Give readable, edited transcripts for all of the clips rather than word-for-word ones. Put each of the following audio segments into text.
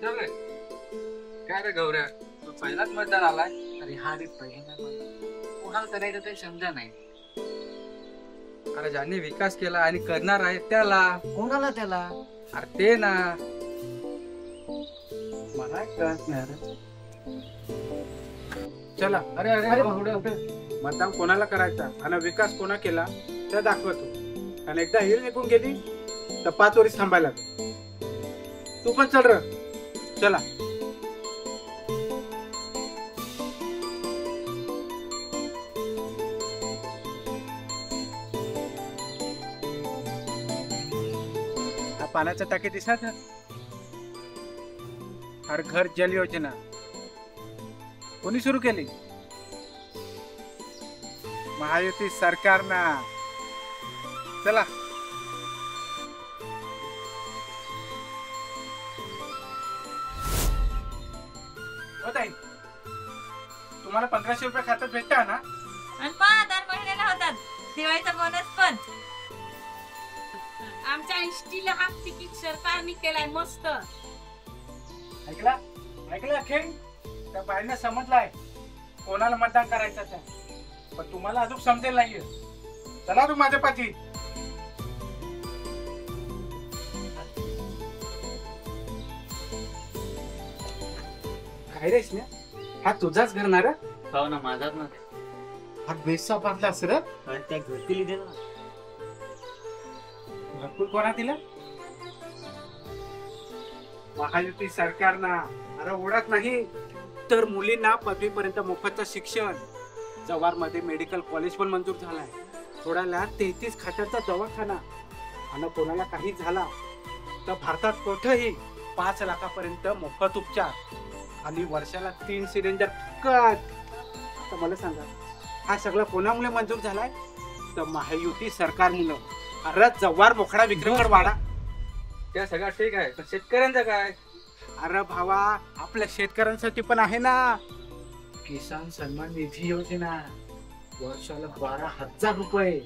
चल रे. काय रे गौऱ्या, तू पहिलाच मतदार आलाय. अरे हा रे पहिला कोणाला करायचं ते समजा नाही. अरे ज्यांनी विकास केला आणि करणार आहे त्याला. कोणाला त्याला? अरे ते ना. मला कळत नाही रे. चला. अरे अरे अरे मतदान कोणाला करायचा आणि विकास कोणा केला ते दाखवतो. आणि एकदा हिर निघून गेली तर 5 वर्ष थांबायला लागेल. तू पण चल र. चला. पाण्याच्या टाकी दिसत हर घर जल योजना कोणी सुरू केली? महायुती सरकारनं. चला. होताय तुम्हाला 1500 रुपये खात्यात भेटता ना? आणि पहा दर महिन्याला होतात दिवाळीचा बोनस पण. आमच्या 80 हाफ तिकीट सरकारने केलाय मस्त. ऐकला ऐकला खेळ त्या बाईने समजलाय कोणाला मतदान करायचं त्या. पण तुम्हाला अजून समजेल नाहीये. चला तू माझ्या पाठी. काय रेस ना हा तुझाच घरणार? हो ना माझाच ना. हा बेसा पातला सर त्या घरती लिहिले ना. भरपूर कोणा दिला? महायुती सरकारना. अरे ओळख नाही तर मुलींना 5वी पर्यंत मोफतचं शिक्षण. जव्हार मध्ये मेडिकल कॉलेज पण मंजूर झालाय. थोड्याला 33 खाटाचा दवाखाना. आणि कोणाला काही झाला तर भारतात कुठेही 5 लाखापर्यंत मोफत उपचार. आणि वर्षाला 3 सिलेंडर फुकट. तर मला सांगा हा सगळं कोणामुळे मंजूर झालाय? तर महायुती सरकारमुळे. अरे जव्हार मोखडा विक्रमगड वाडा त्या सगळं ठीक आहे, पण शेतकऱ्यांचं काय? अरे भावा आपल्या शेतकऱ्यांसाठी पण आहे ना किसान सन्मान निधी योजना. वर्षाला 12,000 रुपये.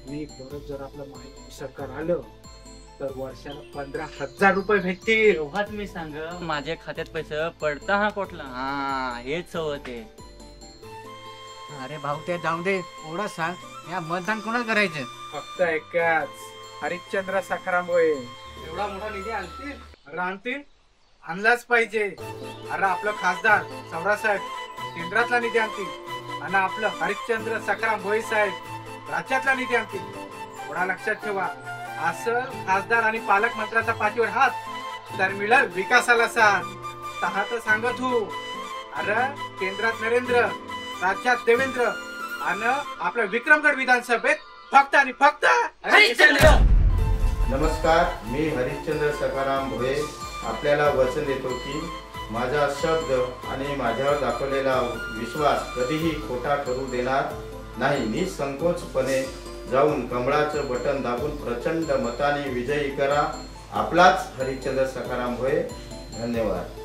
आणि परत जर आपलं महायुती सरकार आलं तर वर्षाला 15,000 रुपये भेटतील. तेव्हाच मी सांग माझ्या खात्यात पैसे पडता हा कोटला. हा हेच होते. अरे भाऊ ते जाऊ दे. एवढं सांग या मतदान कोणाला करायचं? फक्त एकच हरिश्चंद्र सखाराम भोये. एवढा मोठा निधी आणतील? अरे आणतील आणलाच पाहिजे. अरे आपलं खासदार सौरासाहेब केंद्रातला निधी आणतील आणि आपलं हरिश्चंद्र सखाराम भोये साहेब राज्यातला निधी आणतील. थोडा लक्षात ठेवा. असं खासदार आणि पालकमंत्र्याच्या पाठीवर हात तर मिळेल विकासाला साथ. तहा तर सांगत हो. अरे केंद्रात नरेंद्र राज्यात देवेंद्र आणि आपल्या विक्रमगड विधानसभेत फक्त आणि फक्त हरिश्चंद्र. नमस्कार, मी हरिश्चंद्र सखाराम भोये आपल्याला वचन देतो की माझा शब्द आणि माझ्यावर दाखवलेला विश्वास कधीही खोटा ठरू देणार नाही. निसंकोचपणे जाऊन कमळाचं बटन दाबून प्रचंड मताने विजयी करा. आपलाच हरिश्चंद्र सखाराम भोये. धन्यवाद.